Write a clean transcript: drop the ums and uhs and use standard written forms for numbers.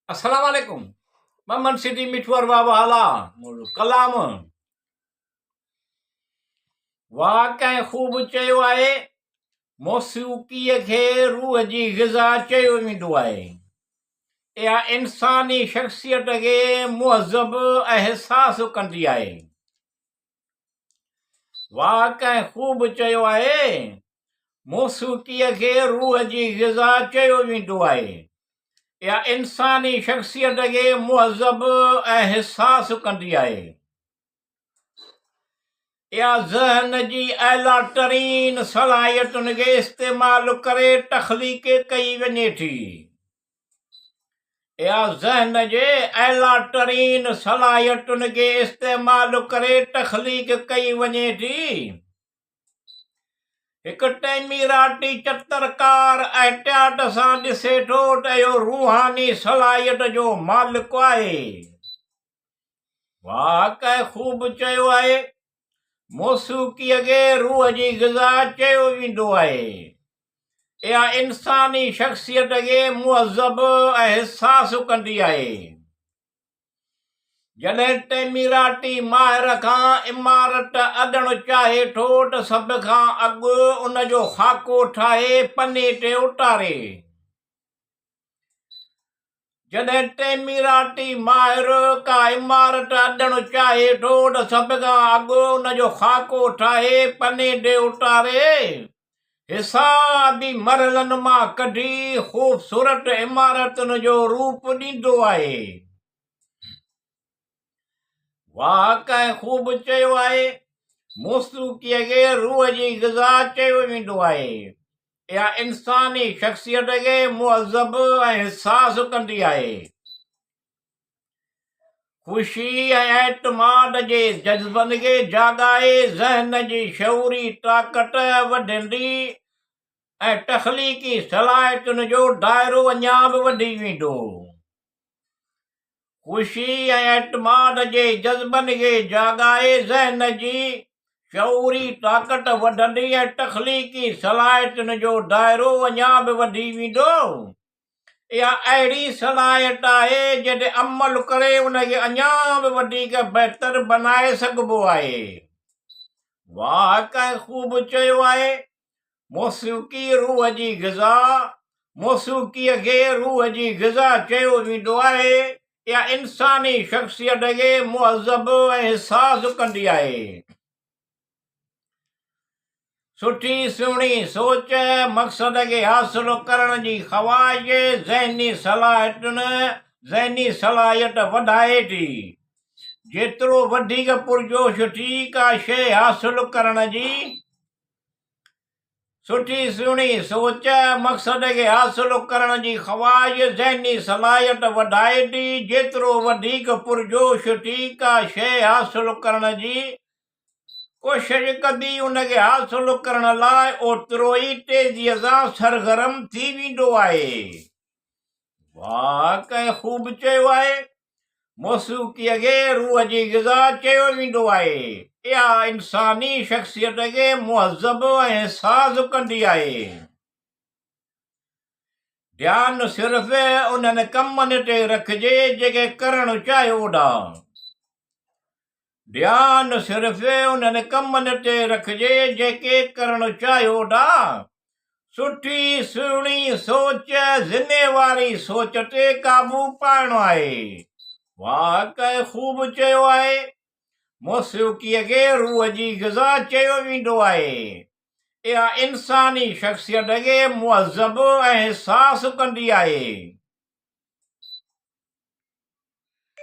अस्सलाम वालेकुम। मोहम्मद सिद्दीक मिठुआर बाबा आला कलाम वाह कंहिं ख़ूब चयो आहे, मौसीक़ीअ खे रूह जी ग़िज़ा चयो वेंदो आहे। इहा इंसानी शख़्सियत खे मुहज़ब एहसास कंदी आहे। वाह कंहिं ख़ूब चयो आहे, मौसीक़ीअ खे रूह जी ग़िज़ा चयो वेंदो आहे। इहा इंसानी शख़्सियत खे मुहज़ब एहसास कंदी आहे। इहा ज़हन जी आला तरीन सलाहियतुनि खे इस्तेमालु करे तख़लीक़ कई वञे थी। इहा ज़हन जे आला तरीन सलाहियतुनि खे इस्तेमालु करे तख़लीक़ कई वञे थी। हिकु तइमीराती चित्रकार एहतियात सां ॾिसे थो त इहो रूहानी सलाहियत जो मालिक आहे। वाह कंहिं ख़ूब चयो आहे, मौसीक़ीअ खे रूह जी ग़िज़ा चयो वेंदो आहे। इहा इंसानी शख़्सियत खे मुहज़ब एहसास कंदी आहे। जॾहिं तइमीराती माहिर खां इमारत अॾणु चाहे थो त सभ खां अॻु उन जो ख़ाको ठाहे पने ते उतारे। जॾहिं तइमीराती माहिर का इमारत अॾणु चाहे थो त सभ खां अॻु उन जो ख़ाको ठाहे पने ते उतारे हिसाबी मरहलनि मां कढी ख़ूबसूरत इमारतुनि जो रूप ॾींदो आहे। वाह कंहिं ख़ूब चयो आहे, मौसीक़ीअ खे रूह जी ग़िज़ा चयो वेंदो आहे। इहा इंसानी शख़्सियत खे मुहज़ब एहसास कंदी आहे। ख़ुशी ऐं एतमाद जे जज़्बनि खे जाॻाए ज़हन जी शऊरी ताक़त वधंदी ऐं तख़लीक़ी सलाहियतुनि जो दाइरो अञा बि वधी वेंदो। ख़ुशी ऐं एतमाद जे जज़्बनि खे जाॻाए ज़हन जी शऊरी ताक़त वधंदी ऐं तख़लीक़ी सलाहियतुनि जो दाइरो अञा बि वधी वेंदो। इहा अहिड़ी सलाहियत आहे जॾहिं अमल करे उनखे अञा बि वधीक बहितर बनाए सघिबो आहे। वाह कंहिं ख़ूब चयो आहे, मौसीक़ी रूह जी ग़िज़ा। मौसीक़ीअ खे रूह जी ग़िज़ा चयो वेंदो आहे। इहा इंसानी शख़्सियत खे मुहज़ब एहसास कंदी आहे। सुठी सुहिणी सोच, मक़सद खे हासिल करण जी ख़्वाहिश ज़हनी सलाहियत वधाए थी। जेतिरो वधीक पुरजोश थी का शइ हासिल करण जी, सुठी सुहिणी सोच, मक़सद खे हासिल करण जी ख़्वाहिश ज़हनी सलाहियत वधाए थी। जेतिरो वधीक पुरजोश थी का शइ हासिल करण जी कोशिश कबी उनखे हासिल करण लाइ ओतिरो ई तेज़ीअ सां सरगर्म थी वेंदो आहे। वाह कंहिं ख़ूब चयो आहे, मौसीक़ीअ खे रूह जी ग़िज़ा चयो वेंदो आहे। इहा इंसानी शख़्सियत खे मुहज़ब एहसास कंदी आहे। ध्यानु सिर्फ़ु उन्हनि कमनि ते रखिजे जेके करणु चाहियो था। ध्यानु सिर्फ़ु उन्हनि कमनि ते रखिजे जेके करणु चाहियो था। सुठी सुहिणी सोच, ज़िम्मेवारी सोच ते काबू पाइणो आहे। वाह कंहिं ख़ूब चयो आहे, मौसीक़ीअ खे रूह जी ग़िज़ा चयो वेंदो आहे। इहा इंसानी शख़्सियत खे मुहज़ब एहसास कंदी आहे।